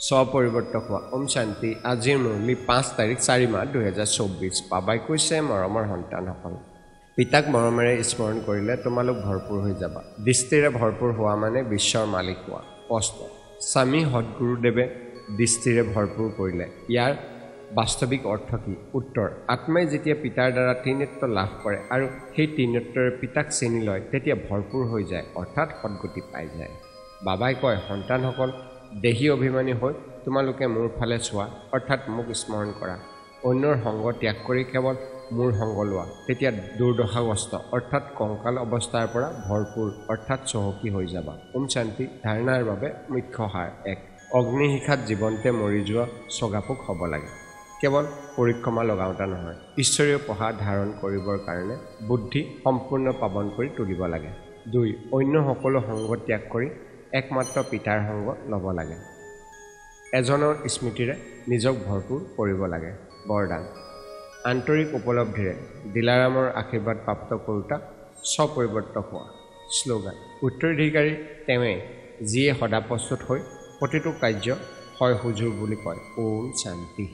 স্বপৰিৱৰ্তক হোৱা ওম শান্তি আজিৰ মুৰলী 5 তাৰিখ 4 মাহ 2024 বাবাই কৈছে মৰমৰ সন্তানসকল পিতাক মৰমেৰে স্মৰণ কৰিলে তোমালোক ভৰপূৰ হৈ যাবা দৃষ্টিৰে ভৰপূৰ হোৱা মানে বিশ্বৰ মালিক হোৱা প্ৰশ্ন স্বামী সদগুৰুদেৱে দৃষ্টিৰে ভৰপূৰ কৰিলে ইয়াৰ বাস্তৱিক অৰ্থ কি উত্তৰ আত্মাই যেতিয়া পিতাৰ দ্বাৰা ত্ৰিনেত্ৰ লাভ কৰে আৰু সেই ত্ৰিনেত্ৰৰে পিতাক চিনি লয় তেতিয়া ভৰপূৰ হৈ যায় অৰ্থাৎ সদগতি পাই যায় বাবাই কয় সন্তানসকল দেহী অভিমানী হৈ তোমালোকে মোৰ ফালে চোৱা অৰ্থাৎ মোক স্মৰণ কৰা অন্যৰ সংগ ত্যাগ কৰি কেৱল মোৰ সংগ লোৱা তেতিয়া দুৰ্দশাগ্ৰস্ত অৰ্থাৎ কংকাল অৱস্থাৰ পৰা ভৰপূৰ অৰ্থাৎ চহকী হৈ যাবা ওম শান্তি ধাৰণাৰ বাবে মুখ্য সাৰ 1 অগ্নিশিখাত জীৱন্তে মৰি যোৱা সগাপোক হ'ব লাগে কেৱল পৰিক্ৰমা লগাওঁতা নহয় ঈশ্বৰীয় পঢ়া ধাৰণ কৰিবৰ কাৰণে বুদ্ধি সম্পূৰ্ণ পাবন কৰি তুলিব লাগে 2 অন্য সকলো সংগ ত্যাগ কৰি একমাত্ৰ পিতাৰ সংগ ল'ব লাগে এজনৰ স্মৃতিৰে নিজক ভৰপূৰ কৰিব লাগে বৰদান আন্তৰিক উপলব্ধিৰে দিলাৰামৰ আশীৰ্বাদ প্ৰাপ্ত কৰোতা স্বপৰিৱৰ্তক হোৱা শ্লোগান উত্তৰাধিকাৰী তেৱে যিয়ে সদা প্ৰস্তুত হৈ প্ৰতিটো কাৰ্য হয় হুজুৰ বুলি কয় ওম শান্তি